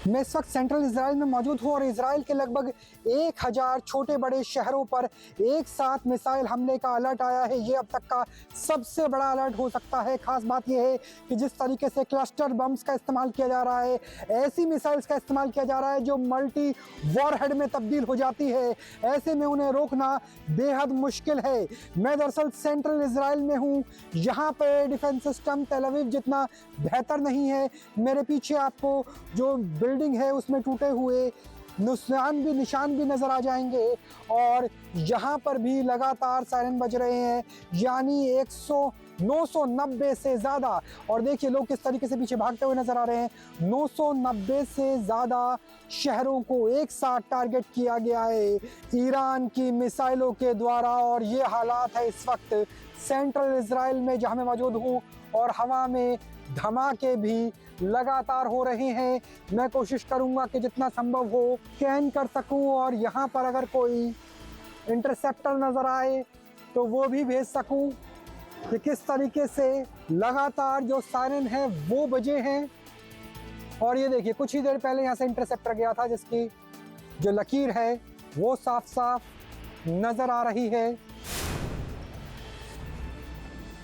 मैं इस वक्त सेंट्रल इजराइल में मौजूद हूँ और इजराइल के लगभग 1000 छोटे बड़े शहरों पर एक साथ मिसाइल हमले का अलर्ट आया है। ये अब तक का सबसे बड़ा अलर्ट हो सकता है। खास बात यह है कि जिस तरीके से क्लस्टर बम्स का इस्तेमाल किया जा रहा है, ऐसी मिसाइल्स का इस्तेमाल किया जा रहा है जो मल्टी वॉरहेड में तब्दील हो जाती है, ऐसे में उन्हें रोकना बेहद मुश्किल है। मैं दरअसल सेंट्रल इजराइल में हूँ। यहाँ पे डिफेंस सिस्टम तेल अवीव जितना बेहतर नहीं है। मेरे पीछे आपको जो बिल्डिंग है उसमें टूटे हुए निशान भी नजर आ जाएंगे और यहाँ पर भी लगातार सायरन बज रहे हैं, यानी 990 से ज़्यादा। और देखिए लोग किस तरीके से पीछे भागते हुए नजर आ रहे हैं। 990 से ज़्यादा शहरों को एक साथ टारगेट किया गया है ईरान की मिसाइलों के द्वारा। और ये हालात है इस वक्त सेंट्रल इजराइल में जहाँ मैं मौजूद हूँ, और हवा में धमाके भी लगातार हो रहे हैं। मैं कोशिश करूंगा कि जितना संभव हो स्कैन कर सकूं और यहाँ पर अगर कोई इंटरसेप्टर नज़र आए तो वो भी भेज सकूं कि किस तरीके से लगातार जो सायरन है वो बजे हैं। और ये देखिए कुछ ही देर पहले यहाँ से इंटरसेप्टर गया था जिसकी जो लकीर है वो साफ साफ नज़र आ रही है।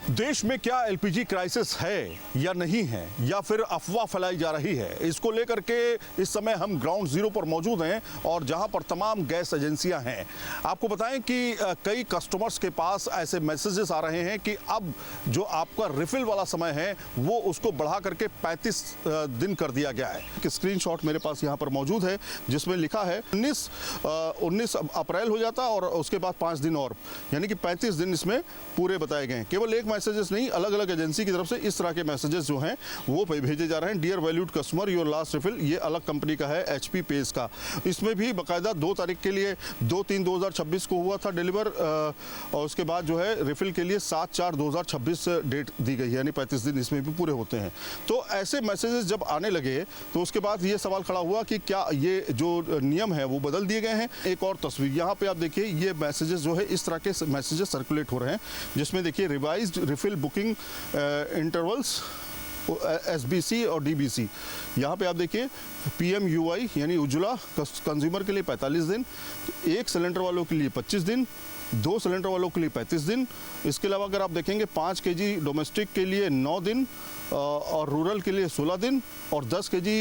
देश में क्या एलपीजी क्राइसिस है या नहीं है, या फिर अफवाह फैलाई जा रही है, इसको लेकर के इस समय हम ग्राउंड जीरो पर मौजूद हैं और जहां पर तमाम गैस एजेंसियां हैं। आपको बताएं कि कई कस्टमर्स के पास ऐसे मैसेजेस आ रहे हैं कि अब जो आपका रिफिल वाला समय है वो उसको बढ़ा करके 35 दिन कर दिया गया है। एक स्क्रीनशॉट मेरे पास यहाँ पर मौजूद है जिसमें लिखा है 19 अप्रैल हो जाता और उसके बाद 5 दिन और, यानी कि 35 दिन इसमें पूरे बताए गए हैं। केवल एक मैसेजेस नहीं, अलग अलग एजेंसी की तरफ से इस तरह के मैसेजेस जो हैं वो भेजे जा रहे हैं। Dear valued customer, your last refill, ये अलग कंपनी का है HP पेज का। इसमें भी बाकायदा 2 तारीख के लिए 2/3/2026 को हुआ था डिलीवर, और उसके बाद जो है रिफिल के लिए 7/4/2026 डेट दी गई, यानी 35 दिन इसमें भी पूरे होते हैं। तो ऐसे मैसेजेस जब आने लगे तो उसके बाद ये सवाल खड़ा हुआ कि क्या ये जो नियम है वो बदल दिए गए हैं। एक और तस्वीर यहाँ पे आप देखिए, ये मैसेजेस जो है इस तरह के मैसेजेस सर्कुलेट हो रहे हैं जिसमें देखिए revised refill booking intervals SBC और DBC। यहाँ पे आप देखिए PMUI यानी उज्ज्वला कंज्यूमर के लिए 45 दिन, एक सिलेंडर वालों के लिए 25 दिन, 2 सिलेंडर वालों के लिए 35 दिन। इसके अलावा अगर आप देखेंगे 5 kg डोमेस्टिक के लिए 9 दिन और रूरल के लिए 16 दिन और 10 kg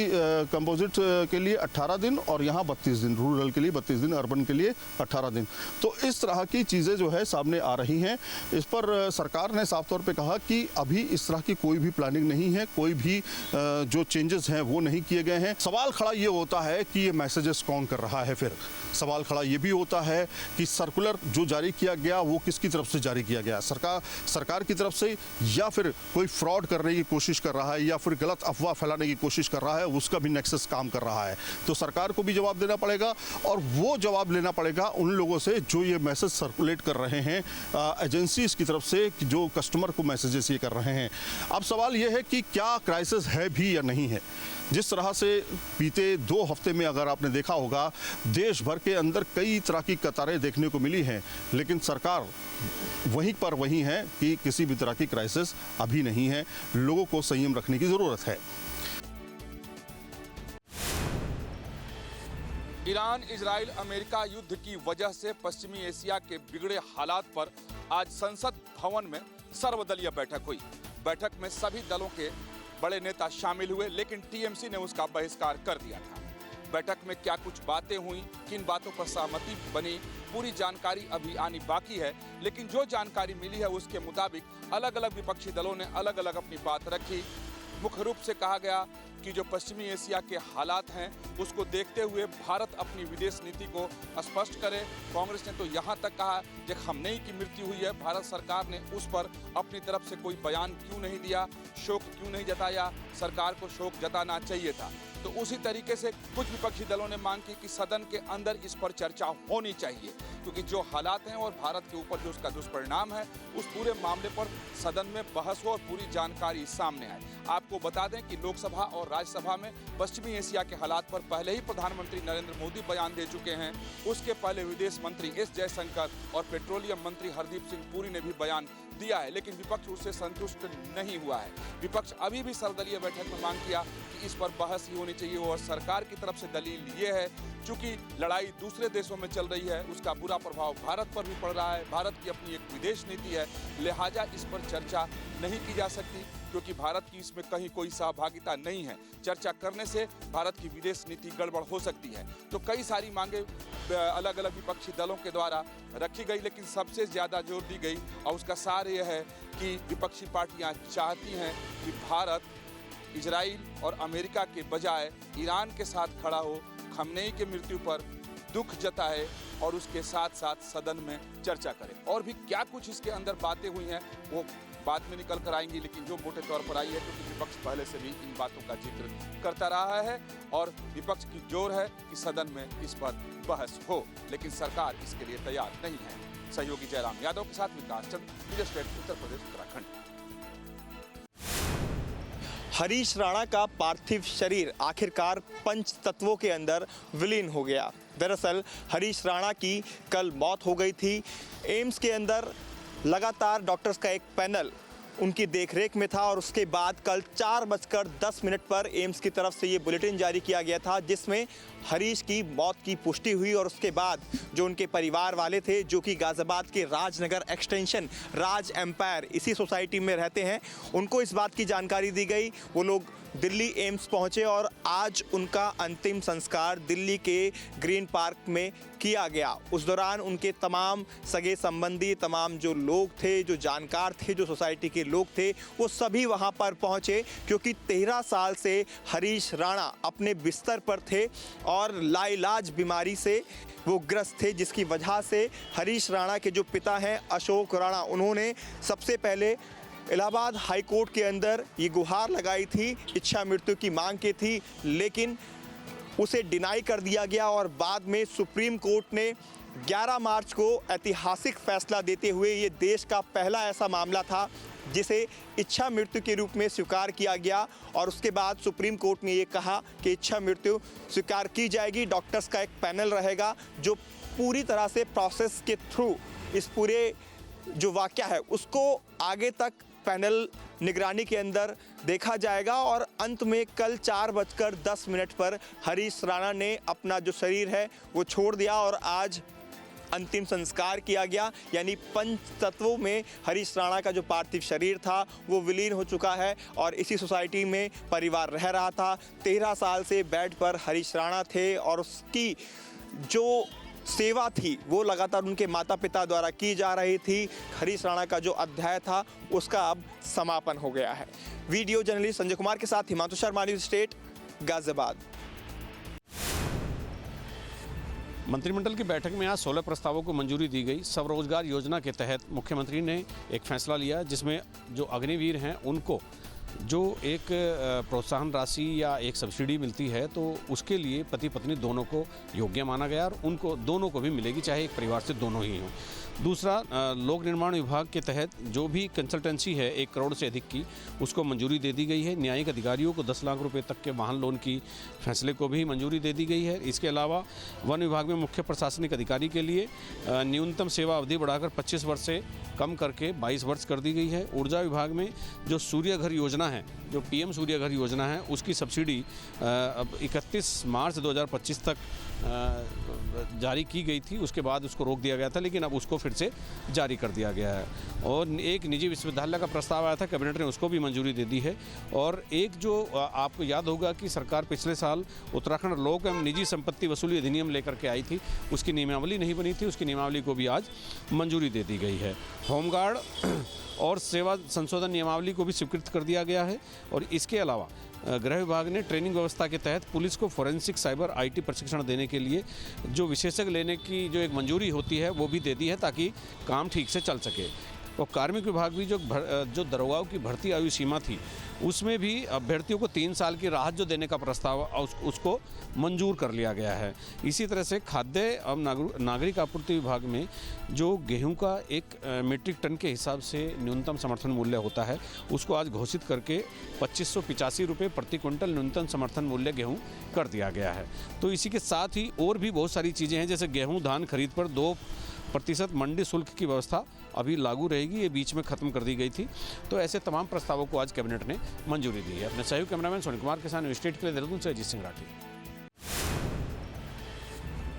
कंपोजिट के लिए 18 दिन और यहाँ 32 दिन, रूरल के लिए 32 दिन, अर्बन के लिए 18 दिन। तो इस तरह की चीज़ें जो है सामने आ रही हैं। इस पर सरकार ने साफ तौर पे कहा कि अभी इस तरह की कोई भी प्लानिंग नहीं है, कोई भी जो चेंजेस हैं वो नहीं किए गए हैं। सवाल खड़ा ये होता है कि ये मैसेजेस कौन कर रहा है। फिर सवाल खड़ा ये भी होता है कि सर्कुलर जो जारी किया गया वो किसकी तरफ से जारी किया गया, सरकार की तरफ से, या फिर कोई फ्रॉड करने की कोशिश कर रहा है, या फिर गलत अफवाह फैलाने की कोशिश कर रहा है, उसका भी नेक्सस काम कर रहा है। तो सरकार को भी जवाब देना पड़ेगा और वो जवाब लेना पड़ेगा उन लोगों से जो ये मैसेज सर्कुलेट कर रहे हैं एजेंसीज की तरफ से, जो कस्टमर को मैसेजेस ये कर रहे हैं। अब सवाल ये है कि क्या क्राइसिस है भी या नहीं है। जिस तरह से बीते 2 हफ्ते में अगर आपने देखा होगा देश भर के अंदर कई तरह की कतारें देखने को मिली हैं, लेकिन सरकार वहीं पर वहीं है कि किसी भी तरह की क्राइसिस अभी नहीं है। लोगों को संयम रखने की जरूरत है। ईरान इजराइल अमेरिका युद्ध की वजह से पश्चिमी एशिया के बिगड़े हालात पर आज संसद भवन में सर्वदलीय बैठक हुई। बैठक में सभी दलों के बड़े नेता शामिल हुए, लेकिन TMC ने उसका बहिष्कार कर दिया था। बैठक में क्या कुछ बातें हुई, किन बातों पर सहमति बनी, पूरी जानकारी अभी आनी बाकी है। लेकिन जो जानकारी मिली है उसके मुताबिक अलग अलग विपक्षी दलों ने अलग अलग अपनी बात रखी। मुख्य रूप से कहा गया कि जो पश्चिमी एशिया के हालात हैं उसको देखते हुए भारत अपनी विदेश नीति को स्पष्ट करे। कांग्रेस ने तो यहाँ तक कहा कि खमनेई की मृत्यु हुई है, भारत सरकार ने उस पर अपनी तरफ से कोई बयान क्यों नहीं दिया, शोक क्यों नहीं जताया, सरकार को शोक जताना चाहिए था। तो उसी तरीके से कुछ विपक्षी दलों ने मांग की कि सदन के अंदर इस पर चर्चा होनी चाहिए, क्योंकि जो हालात हैं और भारत के ऊपर जो उसका दुष्परिणाम है उस पूरे मामले पर सदन में बहस हो और पूरी जानकारी सामने आए। आपको बता दें कि लोकसभा और राज्यसभा में पश्चिमी एशिया के हालात पर पहले ही प्रधानमंत्री नरेंद्र मोदी बयान दे चुके हैं। उसके पहले विदेश मंत्री S जयशंकर और पेट्रोलियम मंत्री हरदीप सिंह पुरी ने भी बयान दिया है, लेकिन विपक्ष उससे संतुष्ट नहीं हुआ है। विपक्ष अभी भी सर्वदलीय बैठक में मांग किया कि इस पर बहस ही होनी चाहिए और सरकार की तरफ से दलील ये है चूंकि लड़ाई दूसरे देशों में चल रही है, उसका बुरा प्रभाव भारत पर भी पड़ रहा है, भारत की अपनी एक विदेश नीति है, लिहाजा इस पर चर्चा नहीं की जा सकती क्योंकि भारत की इसमें कहीं कोई सहभागिता नहीं है। चर्चा करने से भारत की विदेश नीति गड़बड़ हो सकती है। तो कई सारी मांगे अलग अलग विपक्षी दलों के द्वारा रखी गई, लेकिन सबसे ज़्यादा जोर दी गई और उसका सार यह है कि विपक्षी पार्टियां चाहती हैं कि भारत इजराइल और अमेरिका के बजाय ईरान के साथ खड़ा हो, खमनेई की मृत्यु पर दुख जताए और उसके साथ साथ सदन में चर्चा करे। और भी क्या कुछ इसके अंदर बातें हुई हैं वो बाद में निकल कर आएंगी, लेकिन जो मोटे तौर पर आई है क्योंकि विपक्ष पहले से भी इन बातों का जिक्र करता रहा है और विपक्ष की जोर है कि सदन में इस पर बहस हो, लेकिन सरकार इसके लिए तैयार नहीं है। सहयोगी जयराम यादव के साथ विकास चंद, न्यूज़ स्टेट, उत्तर प्रदेश, उत्तराखंड। हरीश राणा का पार्थिव शरीर आखिरकार पंच तत्वों के अंदर विलीन हो गया। दरअसल हरीश राणा की कल मौत हो गई थी। एम्स के अंदर लगातार डॉक्टर्स का एक पैनल उनकी देखरेख में था और उसके बाद कल 4:10 पर एम्स की तरफ से ये बुलेटिन जारी किया गया था जिसमें हरीश की मौत की पुष्टि हुई और उसके बाद जो उनके परिवार वाले थे जो कि गाजियाबाद के राजनगर एक्सटेंशन राज एम्पायर इसी सोसाइटी में रहते हैं, उनको इस बात की जानकारी दी गई। वो लोग दिल्ली एम्स पहुंचे और आज उनका अंतिम संस्कार दिल्ली के ग्रीन पार्क में किया गया। उस दौरान उनके तमाम सगे संबंधी, तमाम जो लोग थे, जो जानकार थे, जो सोसाइटी के लोग थे, वो सभी वहां पर पहुंचे क्योंकि 13 साल से हरीश राणा अपने बिस्तर पर थे और लाइलाज बीमारी से वो ग्रस्त थे, जिसकी वजह से हरीश राणा के जो पिता हैं अशोक राणा, उन्होंने सबसे पहले इलाहाबाद हाई कोर्ट के अंदर ये गुहार लगाई थी, इच्छा मृत्यु की मांग की थी, लेकिन उसे डिनाई कर दिया गया और बाद में सुप्रीम कोर्ट ने 11 मार्च को ऐतिहासिक फैसला देते हुए ये देश का पहला ऐसा मामला था जिसे इच्छा मृत्यु के रूप में स्वीकार किया गया और उसके बाद सुप्रीम कोर्ट ने ये कहा कि इच्छा मृत्यु स्वीकार की जाएगी। डॉक्टर्स का एक पैनल रहेगा जो पूरी तरह से प्रोसेस के थ्रू इस पूरे जो वाक़या है उसको आगे तक पैनल निगरानी के अंदर देखा जाएगा और अंत में कल 4:10 पर हरीश राणा ने अपना जो शरीर है वो छोड़ दिया और आज अंतिम संस्कार किया गया। यानी पंच तत्वों में हरीश राणा का जो पार्थिव शरीर था वो विलीन हो चुका है और इसी सोसाइटी में परिवार रह रहा था। 13 साल से बेड पर हरीश राणा थे और उसकी जो सेवा थी वो लगातार उनके माता पिता द्वारा की जा रही थी। हरीश राणा का जो अध्याय था उसका अब समापन हो गया है। वीडियो जर्नलिस्ट संजय कुमार के साथ हिमांशु शर्मा, न्यूज़ स्टेट, गाजियाबाद। मंत्रिमंडल की बैठक में आज 16 प्रस्तावों को मंजूरी दी गई। स्वरोजगार योजना के तहत मुख्यमंत्री ने एक फैसला लिया जिसमें जो अग्निवीर हैं उनको जो एक प्रोत्साहन राशि या एक सब्सिडी मिलती है तो उसके लिए पति पत्नी दोनों को योग्य माना गया और उनको दोनों को भी मिलेगी, चाहे एक परिवार से दोनों ही हों। दूसरा, लोक निर्माण विभाग के तहत जो भी कंसल्टेंसी है 1 करोड़ से अधिक की, उसको मंजूरी दे दी गई है। न्यायिक अधिकारियों को 10 लाख रुपए तक के वाहन लोन की फैसले को भी मंजूरी दे दी गई है। इसके अलावा वन विभाग में मुख्य प्रशासनिक अधिकारी के लिए न्यूनतम सेवा अवधि बढ़ाकर 25 वर्ष से कम करके 22 वर्ष कर दी गई है। ऊर्जा विभाग में जो सूर्य घर योजना है, जो PM सूर्य घर योजना है, उसकी सब्सिडी अब 31 मार्च 2025 तक जारी की गई थी, उसके बाद उसको रोक दिया गया था, लेकिन अब उसको फिर से जारी कर दिया गया है। और एक निजी विश्वविद्यालय का प्रस्ताव आया था, कैबिनेट ने उसको भी मंजूरी दे दी है। और एक जो आपको याद होगा कि सरकार पिछले साल उत्तराखंड लोक एवं निजी संपत्ति वसूली अधिनियम लेकर के आई थी, उसकी नियमावली नहीं बनी थी, उसकी नियमावली को भी आज मंजूरी दे दी गई है। होमगार्ड और सेवा संशोधन नियमावली को भी स्वीकृत कर दिया गया है। और इसके अलावा गृह विभाग ने ट्रेनिंग व्यवस्था के तहत पुलिस को फोरेंसिक साइबर IT प्रशिक्षण देने के लिए जो विशेषज्ञ लेने की जो एक मंजूरी होती है वो भी दे दी है ताकि काम ठीक से चल सके। और कार्मिक विभाग भी जो दरोगाओं की भर्ती आयु सीमा थी उसमें भी अभ्यर्थियों को 3 साल की राहत जो देने का प्रस्ताव उसको मंजूर कर लिया गया है। इसी तरह से खाद्य एवं नागरिक आपूर्ति विभाग में जो गेहूं का 1 मीट्रिक टन के हिसाब से न्यूनतम समर्थन मूल्य होता है उसको आज घोषित करके 2585 रुपये प्रति क्विंटल न्यूनतम समर्थन मूल्य गेहूं कर दिया गया है। तो इसी के साथ ही और भी बहुत सारी चीज़ें हैं, जैसे गेहूँ धान खरीद पर प्रतिशत मंडी शुल्क की व्यवस्था अभी लागू रहेगी, ये बीच में खत्म कर दी गई थी। तो ऐसे तमाम प्रस्तावों को आज कैबिनेट ने मंजूरी दी है। अपने सहयोगी कैमरामैन सोनी कुमार के साथ न्यूज़ स्टेट के लिए देहरादून से अजीत सिंह राठी।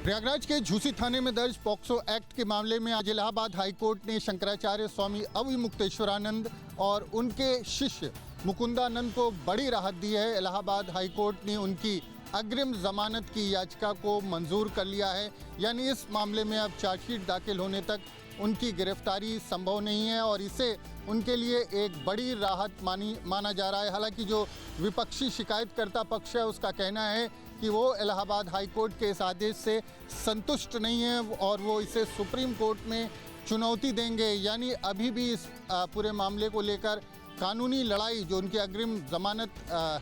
प्रयागराज के झूसी थाने में दर्ज पॉक्सो एक्ट के मामले में आज इलाहाबाद हाईकोर्ट ने शंकराचार्य स्वामी अविमुक्तेश्वरानंद और उनके शिष्य मुकुंदानंद को बड़ी राहत दी है। इलाहाबाद हाईकोर्ट ने उनकी अग्रिम जमानत की याचिका को मंजूर कर लिया है, यानी इस मामले में अब चार्जशीट दाखिल होने तक उनकी गिरफ्तारी संभव नहीं है और इसे उनके लिए एक बड़ी राहत माना जा रहा है। हालांकि जो विपक्षी शिकायतकर्ता पक्ष है उसका कहना है कि वो इलाहाबाद हाई कोर्ट के इस आदेश से संतुष्ट नहीं है और वो इसे सुप्रीम कोर्ट में चुनौती देंगे, यानी अभी भी इस पूरे मामले को लेकर कानूनी लड़ाई जो उनकी अग्रिम जमानत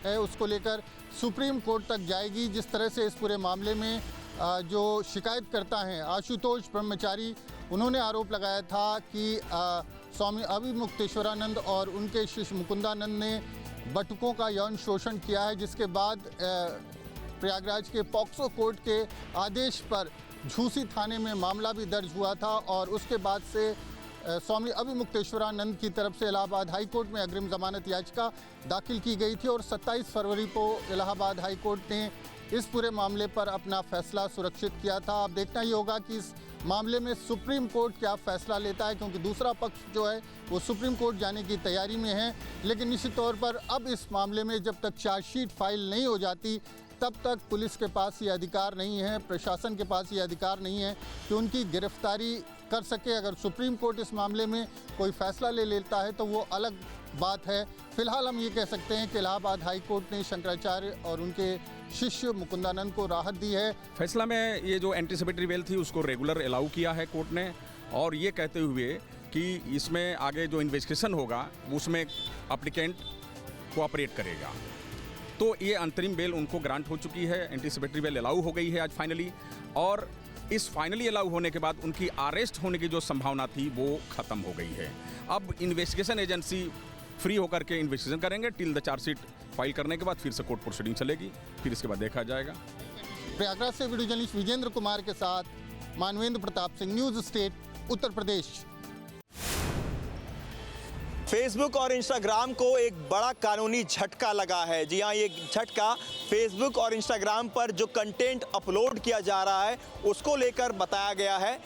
है उसको लेकर सुप्रीम कोर्ट तक जाएगी। जिस तरह से इस पूरे मामले में जो शिकायतकर्ता हैं आशुतोष ब्रह्मचारी, उन्होंने आरोप लगाया था कि स्वामी अविमुक्तेश्वरानंद और उनके शिष्य मुकुंदानंद ने बटुकों का यौन शोषण किया है, जिसके बाद प्रयागराज के पॉक्सो कोर्ट के आदेश पर झूसी थाने में मामला भी दर्ज हुआ था और उसके बाद से स्वामी अविमुक्तेश्वरानंद की तरफ से इलाहाबाद हाई कोर्ट में अग्रिम जमानत याचिका दाखिल की गई थी और 27 फरवरी को इलाहाबाद हाई कोर्ट ने इस पूरे मामले पर अपना फैसला सुरक्षित किया था। अब देखना ही होगा कि इस मामले में सुप्रीम कोर्ट क्या फैसला लेता है, क्योंकि दूसरा पक्ष जो है वो सुप्रीम कोर्ट जाने की तैयारी में है। लेकिन निश्चित तौर पर अब इस मामले में जब तक चार्जशीट फाइल नहीं हो जाती तब तक पुलिस के पास ये अधिकार नहीं है, प्रशासन के पास ये अधिकार नहीं है कि उनकी गिरफ्तारी कर सके। अगर सुप्रीम कोर्ट इस मामले में कोई फैसला ले लेता है तो वो अलग बात है। फिलहाल हम ये कह सकते हैं कि इलाहाबाद हाई कोर्ट ने शंकराचार्य और उनके शिष्य मुकुंदानंद को राहत दी है। फैसला में ये जो एंटीसिपेटरी बेल थी उसको रेगुलर अलाउ किया है कोर्ट ने, और ये कहते हुए कि इसमें आगे जो इन्वेस्टिगेशन होगा उसमें एप्लीकेंट कोऑपरेट करेगा। तो ये अंतरिम बेल उनको ग्रांट हो चुकी है, एंटीसिपेटरी बेल अलाउ हो गई है आज फाइनली, और इस फाइनली अलाउ होने के बाद उनकी अरेस्ट होने की जो संभावना थी वो ख़त्म हो गई है। अब इन्वेस्टिगेशन एजेंसी फ्री होकर के इन्वेस्टिगेशन करेंगे टिल द चार्जशीट फाइल करने के बाद फिर से कोर्ट प्रोसीडिंग चलेगी, फिर इसके बाद देखा जाएगा। प्रयागराज से वीडियो जर्नलिस्ट विजेंद्र कुमार के साथ Manvendra Pratap Singh, news state, Uttar Pradesh. Facebook और इंस्टाग्राम को एक बड़ा कानूनी झटका लगा है। जी हाँ, ये झटका फेसबुक और इंस्टाग्राम पर जो कंटेंट अपलोड किया जा रहा है उसको लेकर बताया गया है।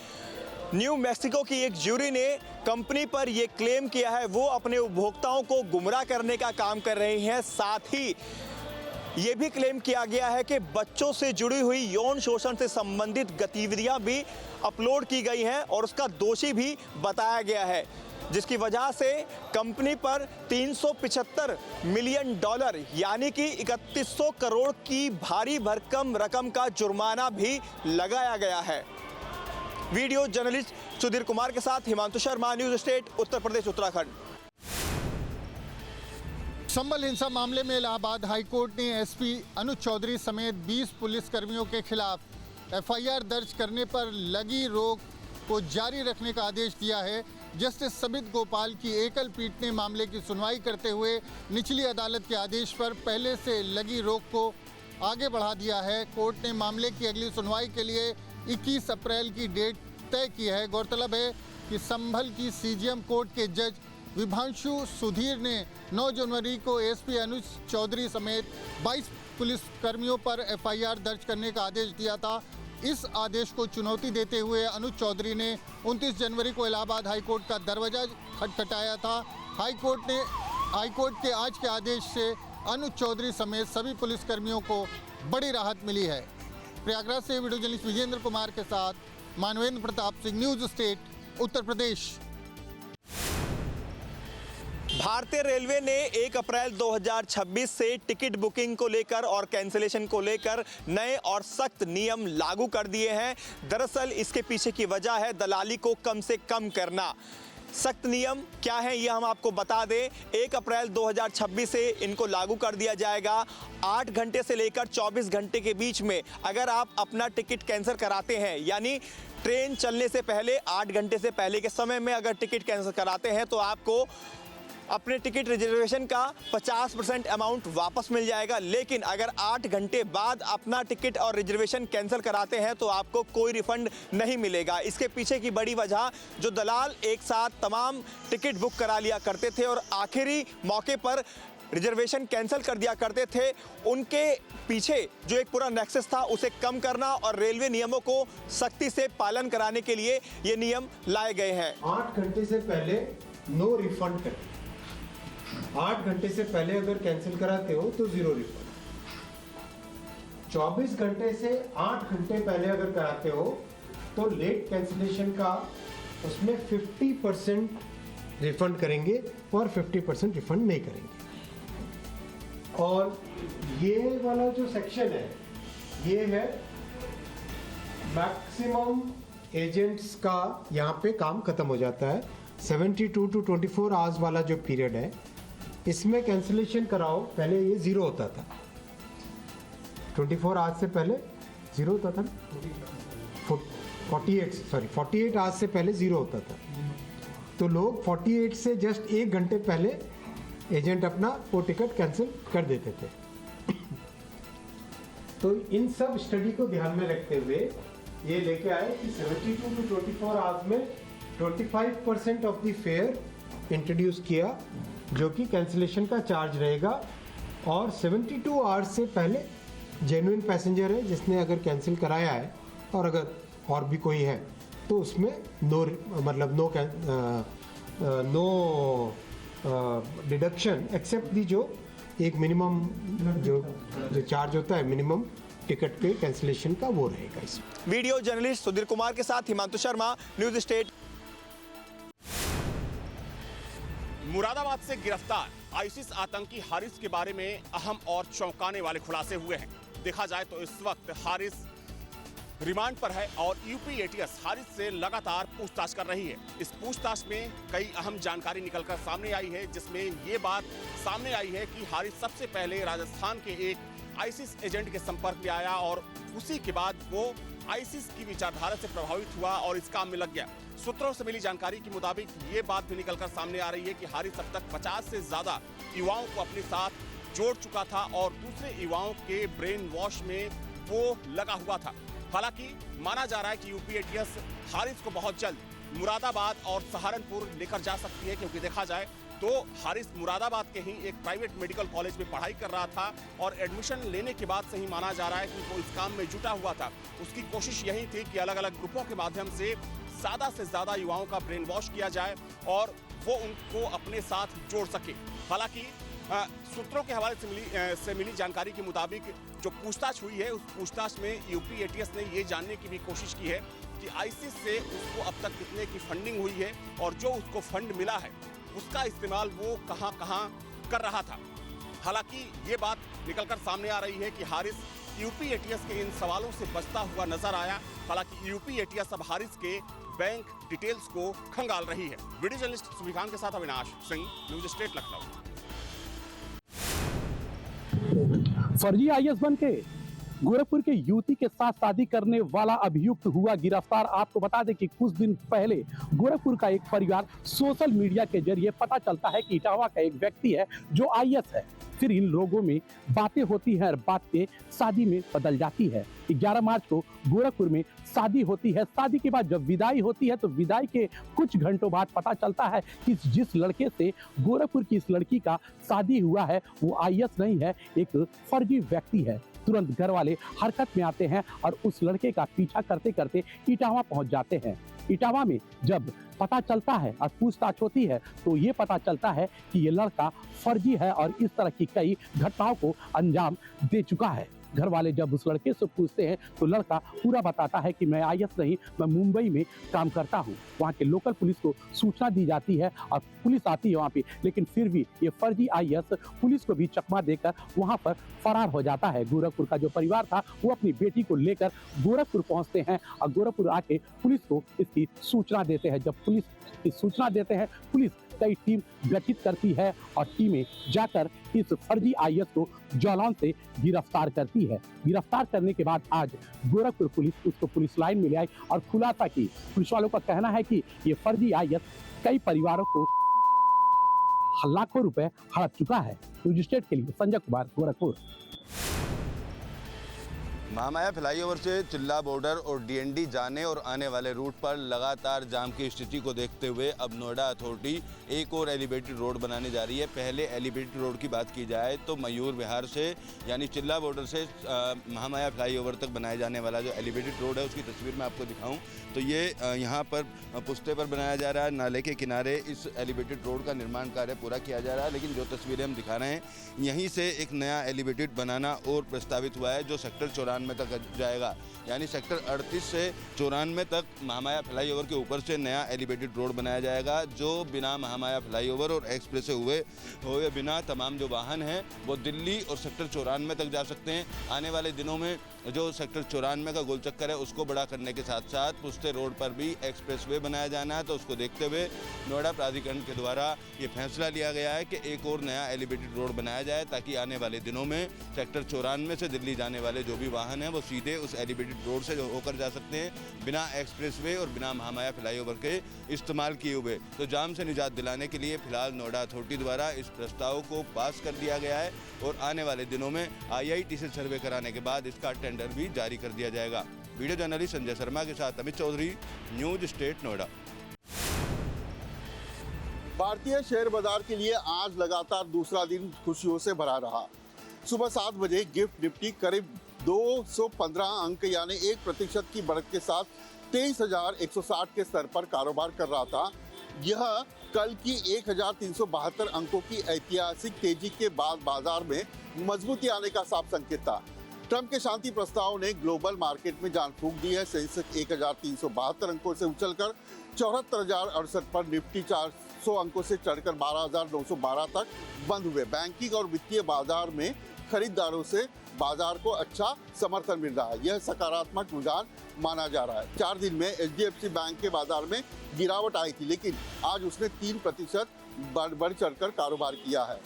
न्यू मैक्सिको की एक ज्यूरी ने कंपनी पर यह क्लेम किया है वो अपने उपभोक्ताओं को गुमराह करने का काम कर रही हैं। साथ ही ये भी क्लेम किया गया है कि बच्चों से जुड़ी हुई यौन शोषण से संबंधित गतिविधियां भी अपलोड की गई हैं और उसका दोषी भी बताया गया है, जिसकी वजह से कंपनी पर $375 मिलियन यानी कि 3100 करोड़ की भारी भरकम रकम का जुर्माना भी लगाया गया है। वीडियो जर्नलिस्ट सुधीर कुमार के साथ हिमांशु शर्मा, न्यूज़ स्टेट, उत्तर प्रदेश, उत्तराखंड। संबल हिंसा मामले में इलाहाबाद हाईकोर्ट ने एसपी अनुज चौधरी समेत 20 पुलिसकर्मियों के खिलाफ एफआईआर दर्ज करने पर लगी रोक को जारी रखने का आदेश दिया है। जस्टिस सबित गोपाल की एकल पीठ ने मामले की सुनवाई करते हुए निचली अदालत के आदेश पर पहले से लगी रोक को आगे बढ़ा दिया है। कोर्ट ने मामले की अगली सुनवाई के लिए 21 अप्रैल की डेट तय की है। गौरतलब है कि संभल की सीजीएम कोर्ट के जज विभांशु सुधीर ने 9 जनवरी को एसपी अनुज चौधरी समेत 22 पुलिसकर्मियों पर एफआईआर दर्ज करने का आदेश दिया था। इस आदेश को चुनौती देते हुए अनुज चौधरी ने 29 जनवरी को इलाहाबाद हाईकोर्ट का दरवाजा खटखटाया था। हाईकोर्ट के आज के आदेश से अनुज चौधरी समेत सभी पुलिसकर्मियों को बड़ी राहत मिली है। प्रयागराज से वीडियो जर्नलिस्ट विजेंद्र कुमार के साथ मानवेंद्र प्रताप सिंह, न्यूज़ स्टेट, उत्तर प्रदेश। भारतीय रेलवे ने 1 अप्रैल 2026 से टिकट बुकिंग को लेकर और कैंसिलेशन को लेकर नए और सख्त नियम लागू कर दिए हैं। दरअसल इसके पीछे की वजह है दलाली को कम से कम करना। सख्त नियम क्या है ये हम आपको बता दें। 1 अप्रैल 2026 से इनको लागू कर दिया जाएगा। 8 घंटे से लेकर 24 घंटे के बीच में अगर आप अपना टिकट कैंसिल कराते हैं, यानी ट्रेन चलने से पहले 8 घंटे से पहले के समय में अगर टिकट कैंसिल कराते हैं तो आपको अपने टिकट रिजर्वेशन का 50% अमाउंट वापस मिल जाएगा, लेकिन अगर 8 घंटे बाद अपना टिकट और रिजर्वेशन कैंसिल कराते हैं तो आपको कोई रिफंड नहीं मिलेगा। इसके पीछे की बड़ी वजह, जो दलाल एक साथ तमाम टिकट बुक करा लिया करते थे और आखिरी मौके पर रिजर्वेशन कैंसिल कर दिया करते थे, उनके पीछे जो एक पूरा नेक्सस था उसे कम करना और रेलवे नियमों को सख्ती से पालन कराने के लिए ये नियम लाए गए हैं। 8 घंटे से पहले नो रिफंड करें। 8 घंटे से पहले अगर कैंसिल कराते हो तो 0 रिफंड। 24 घंटे से 8 घंटे पहले अगर कराते हो तो लेट कैंसिलेशन का उसमें 50% रिफंड करेंगे और 50% रिफंड नहीं करेंगे। और ये वाला जो सेक्शन है, ये है मैक्सिमम एजेंट्स का, यहाँ पे काम खत्म हो जाता है। 72 to 24 आवर्स वाला जो पीरियड है, इसमें कैंसिलेशन कराओ, पहले ये 0 होता था। 24 आवर्स से पहले 0 होता था, 48 आवर्स से पहले 0 होता था। तो लोग 48 से जस्ट 1 घंटे पहले एजेंट अपना वो टिकट कैंसिल कर देते थे। तो इन सब स्टडी को ध्यान में रखते हुए ये लेके आए कि 72 to 24 आवर्स में 25% ऑफ द फेयर इंट्रोड्यूस किया, जो कि कैंसिलेशन का चार्ज रहेगा। और 72 आवर्स से पहले जेन्युइन पैसेंजर है जिसने अगर कैंसिल कराया है और अगर और भी कोई है तो उसमें नो डिडक्शन एक्सेप्ट दी, जो एक मिनिमम जो चार्ज होता है मिनिमम टिकट के कैंसिलेशन का, वो रहेगा इसमें। वीडियो जर्नलिस्ट सुधीर कुमार के साथ हिमांशु शर्मा, न्यूज स्टेट। मुरादाबाद से गिरफ्तार आईसिस आतंकी हारिस के बारे में अहम और चौंकाने वाले खुलासे हुए हैं। देखा जाए तो इस वक्त हारिस रिमांड पर है और यूपी एटीएस हारिस से लगातार पूछताछ कर रही है। इस पूछताछ में कई अहम जानकारी निकलकर सामने आई है, जिसमें ये बात सामने आई है कि हारिस सबसे पहले राजस्थान के एक आईसिस एजेंट के संपर्क में आया और उसी के बाद वो आईसिस की विचारधारा से प्रभावित हुआ और इस काम में लग गया। सूत्रों से मिली जानकारी के मुताबिक ये बात भी निकलकर सामने आ रही है कि हारिस अब तक 50 से ज्यादा युवाओं को अपने साथ जोड़ चुका था और दूसरे युवाओं के ब्रेन वॉश में वो लगा हुआ था। हालांकि माना जा रहा है कि यूपी एटीएस हारिस को बहुत जल्द मुरादाबाद और सहारनपुर लेकर जा सकती है, क्योंकि देखा जाए तो हारिस मुरादाबाद के ही एक प्राइवेट मेडिकल कॉलेज में पढ़ाई कर रहा था और एडमिशन लेने के बाद से ही माना जा रहा है कि वो इस काम में जुटा हुआ था। उसकी कोशिश यही थी कि अलग अलग ग्रुपों के माध्यम से ज़्यादा युवाओं का ब्रेन वॉश किया जाए और वो उनको अपने साथ जोड़ सके। हालांकि सूत्रों के हवाले से मिली जानकारी के मुताबिक जो पूछताछ हुई है, उस पूछताछ में यूपी एटीएस ने ये जानने की भी कोशिश की है कि आईसिस से उसको अब तक कितने की फंडिंग हुई है और जो उसको फंड मिला है उसका इस्तेमाल वो कहां कर रहा था। हालांकि ये बात निकलकर सामने आ रही है कि हारिस यूपी एटीएस के इन सवालों से बचता हुआ नजर आया। हालांकि यूपी एटीएस अब हारिस के बैंक डिटेल्स को खंगाल रही है। वीडियो जर्नलिस्ट सुविधान के साथ अविनाश सिंह, न्यूज स्टेट लखनऊ। फर्जी आईएएस बनके गोरखपुर के युवती के साथ शादी करने वाला अभियुक्त हुआ गिरफ्तार। आपको बता दें कि कुछ दिन पहले गोरखपुर का एक परिवार सोशल मीडिया के जरिए पता चलता है कि इटावा का एक व्यक्ति है जो आईएएस है। फिर इन लोगों में बातें होती हैं और बातें शादी में बदल जाती है। 11 मार्च को गोरखपुर में शादी होती है। शादी के बाद जब विदाई होती है तो विदाई के कुछ घंटों बाद पता चलता है कि जिस लड़के से गोरखपुर की इस लड़की का शादी हुआ है वो आईएएस नहीं है, एक फर्जी व्यक्ति है। तुरंत घर वाले हरकत में आते हैं और उस लड़के का पीछा करते करते इटावा पहुंच जाते हैं। इटावा में जब पता चलता है और पूछताछ होती है तो ये पता चलता है कि ये लड़का फर्जी है और इस तरह की कई घटनाओं को अंजाम दे चुका है। घर वाले जब उस लड़के से पूछते हैं तो लड़का पूरा बताता है कि मैं आईएएस नहीं, मैं मुंबई में काम करता हूं। वहां के लोकल पुलिस को सूचना दी जाती है और पुलिस आती है वहां पे, लेकिन फिर भी ये फर्जी आईएएस पुलिस को भी चकमा देकर वहां पर फरार हो जाता है। गोरखपुर का जो परिवार था वो अपनी बेटी को लेकर गोरखपुर पहुंचते हैं और गोरखपुर आके पुलिस को इसकी सूचना देते हैं। जब पुलिस की सूचना देते हैं, पुलिस कई टीम गठित करती है और टीमें जाकर इस फर्जी आईएएस को जौलान से गिरफ्तार करती है। गिरफ्तार करने के बाद आज गोरखपुर पुलिस उसको पुलिस लाइन में ले आई और खुलासा की। पुलिस वालों का कहना है कि ये फर्जी आईएएस कई परिवारों को लाखों रुपए हड़प चुका है। न्यूज स्टेट के लिए संजय कुमार, गोरखपुर। महामाया फ्लाईओवर से चिल्ला बॉर्डर और डीएनडी जाने और आने वाले रूट पर लगातार जाम की स्थिति को देखते हुए अब नोएडा अथॉरिटी एक और एलिवेटेड रोड बनाने जा रही है। पहले एलिवेटेड रोड की बात की जाए तो मयूर विहार से यानी चिल्ला बॉर्डर से महामाया फ्लाईओवर तक बनाए जाने वाला जो एलिवेटेड रोड है उसकी तस्वीर मैं आपको दिखाऊं तो ये यहाँ पर पुश्ते पर बनाया जा रहा है। नाले के किनारे इस एलिवेटेड रोड का निर्माण कार्य पूरा किया जा रहा है, लेकिन जो तस्वीरें हम दिखा रहे हैं यहीं से एक नया एलिवेटेड बनाना और प्रस्तावित हुआ है जो सेक्टर 94 तक जाएगा। यानी सेक्टर 38 से 94 तक महामाया फ्लाईओवर के ऊपर से नया एलिवेटेड रोड बनाया जाएगा जो बिना महामाया फ्लाईओवर और एक्सप्रेस से हुए बिना तमाम जो वाहन हैं वो दिल्ली और सेक्टर 94 तक जा सकते हैं। आने वाले दिनों में जो सेक्टर 94 का गोल चक्कर है उसको बड़ा करने के साथ साथ पुश्ते रोड पर भी एक्सप्रेसवे बनाया जाना है, तो उसको देखते हुए नोएडा प्राधिकरण के द्वारा ये फैसला लिया गया है कि एक और नया एलिवेटेड रोड बनाया जाए ताकि आने वाले दिनों में सेक्टर 94 से दिल्ली जाने वाले जो भी वाहन हैं वो सीधे उस एलिवेटेड रोड से होकर जा सकते हैं बिना एक्सप्रेसवे और बिना महामाया फ्लाईओवर के इस्तेमाल किए हुए। तो जाम से निजात दिलाने के लिए फिलहाल नोएडा अथॉरिटी द्वारा इस प्रस्ताव को पास कर दिया गया है और आने वाले दिनों में IIT से सर्वे कराने के बाद इसका टेंडर भी जारी कर दिया जाएगा। वीडियो जर्नलिस्ट संजय शर्मा के साथ अमित चौधरी, न्यूज स्टेट नोएडा। भारतीय शेयर बाजार के लिए आज लगातार दूसरा दिन खुशियों से भरा रहा। सुबह 7 बजे गिफ्ट निफ्टी करीब 215 अंक यानी 1% की बढ़त के साथ 23,160 के स्तर पर कारोबार कर रहा था। यह कल की 1,372 अंकों की ऐतिहासिक तेजी के बाद बाजार में मजबूती आने का साफ संकेत था। ट्रंप के शांति प्रस्ताव ने ग्लोबल मार्केट में जान फूंक दी है। सेंसेक्स 1,372 अंकों से उछलकर 74,068 पर, निफ्टी 400 अंकों से चढ़कर 12,912 तक बंद हुए। बैंकिंग और वित्तीय बाजार में खरीदारों से बाजार को अच्छा समर्थन मिल रहा है। यह सकारात्मक रुझान माना जा रहा है। 4 दिन में HDFC बैंक के बाजार में गिरावट आई थी, लेकिन आज उसने 3% बढ़ चढ़कर कारोबार किया है।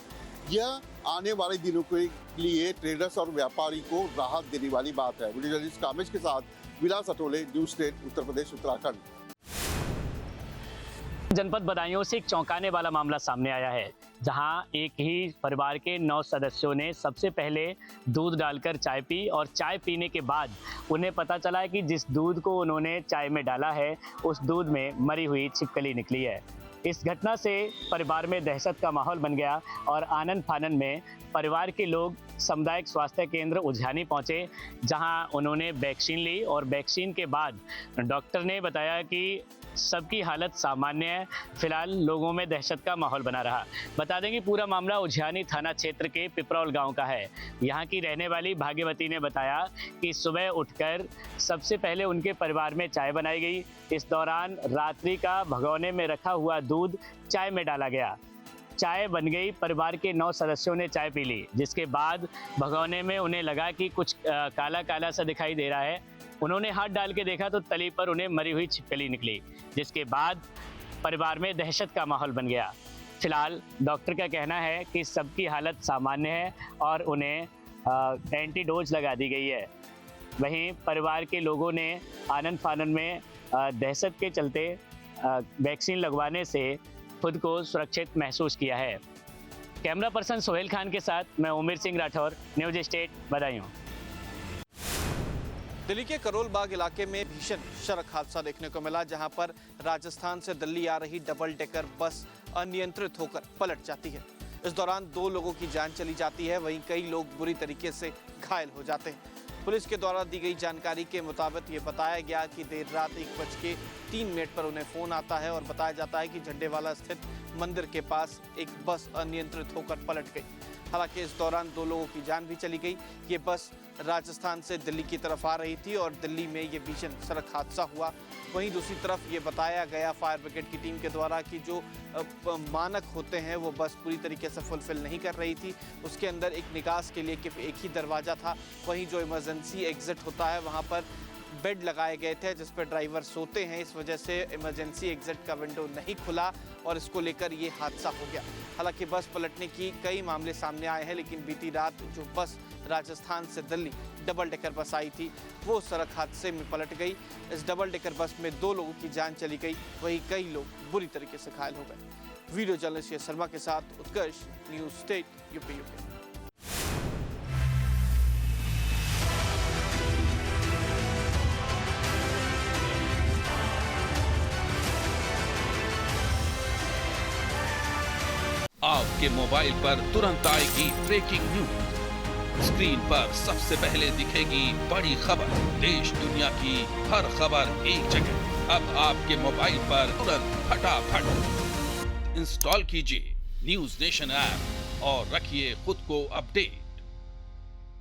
यह आने वाले दिनों के लिए ट्रेडर्स और व्यापारी को राहत देने वाली बात है। वीडियो जर्नलिस्ट कामेश के साथ विलास अटोले, न्यूज स्टेट, उत्तर प्रदेश, उत्तराखंड। जनपद बदायूं से एक चौंकाने वाला मामला सामने आया है, जहां एक ही परिवार के 9 सदस्यों ने सबसे पहले दूध डालकर चाय पी और चाय पीने के बाद उन्हें पता चला है कि जिस दूध को उन्होंने चाय में डाला है उस दूध में मरी हुई छिपकली निकली है। इस घटना से परिवार में दहशत का माहौल बन गया और आनन फानन में परिवार के लोग सामुदायिक स्वास्थ्य केंद्र उझानी पहुंचे, जहां उन्होंने वैक्सीन ली और वैक्सीन के बाद डॉक्टर ने बताया कि सबकी हालत सामान्य है। फिलहाल लोगों में दहशत का माहौल बना रहा। बता दें कि पूरा मामला उझानी थाना क्षेत्र के पिपरौल गांव का है। यहां की रहने वाली भाग्यवती ने बताया कि सुबह उठकर सबसे पहले उनके परिवार में चाय बनाई गई। इस दौरान रात्रि का भगोने में रखा हुआ दूध चाय में डाला गया। चाय बन गई, परिवार के 9 सदस्यों ने चाय पी ली, जिसके बाद भगोने में उन्हें लगा कि कुछ काला काला सा दिखाई दे रहा है। उन्होंने हाथ डाल के देखा तो तली पर उन्हें मरी हुई छिपकली निकली, जिसके बाद परिवार में दहशत का माहौल बन गया। फिलहाल डॉक्टर का कहना है कि सबकी हालत सामान्य है और उन्हें एंटीडोज लगा दी गई है। वहीं परिवार के लोगों ने आनन फानन में दहशत के चलते वैक्सीन लगवाने से खुद को सुरक्षित महसूस किया है। कैमरा पर्सन सोहेल खान के साथ मैं उमेर सिंह राठौर, न्यूज स्टेट, बदायूं। दिल्ली के करोल बाग इलाके में भीषण सड़क हादसा देखने को मिला, जहां पर राजस्थान से दिल्ली आ रही डबल डेकर बस अनियंत्रित होकर पलट जाती है। इस दौरान 2 लोगों की जान चली जाती है, वहीं कई लोग बुरी तरीके से घायल हो जाते हैं। पुलिस के द्वारा दी गई जानकारी के मुताबिक ये बताया गया कि देर रात 1:03 पर उन्हें फ़ोन आता है और बताया जाता है कि झंडेवाला स्थित मंदिर के पास एक बस अनियंत्रित होकर पलट गई। हालांकि इस दौरान 2 लोगों की जान भी चली गई। ये बस राजस्थान से दिल्ली की तरफ आ रही थी और दिल्ली में ये भीषण सड़क हादसा हुआ। वहीं दूसरी तरफ ये बताया गया फायर ब्रिगेड की टीम के द्वारा कि जो मानक होते हैं वो बस पूरी तरीके से फुलफिल नहीं कर रही थी। उसके अंदर एक निकास के लिए केवल एक ही दरवाज़ा था। वहीं जो इमरजेंसी एग्जिट होता है वहाँ पर बेड लगाए गए थे जिस पर ड्राइवर सोते हैं। इस वजह से इमरजेंसी एग्जिट का विंडो नहीं खुला और इसको लेकर ये हादसा हो गया। हालांकि बस पलटने की कई मामले सामने आए हैं, लेकिन बीती रात जो बस राजस्थान से दिल्ली डबल डेकर बस आई थी वो सड़क हादसे में पलट गई। इस डबल डेकर बस में 2 लोगों की जान चली गई, वहीं कई लोग बुरी तरीके से घायल हो गए। वीडियो जर्नलिस्ट यश शर्मा के साथ उत्कर्ष, न्यूज़ स्टेट यूपी। आपके मोबाइल पर तुरंत आएगी ब्रेकिंग न्यूज। स्क्रीन पर सबसे पहले दिखेगी बड़ी खबर। देश दुनिया की हर खबर एक जगह। अब आपके मोबाइल पर तुरंत फटाफट इंस्टॉल कीजिए न्यूज़ नेशन ऐप और रखिए खुद को अपडेट।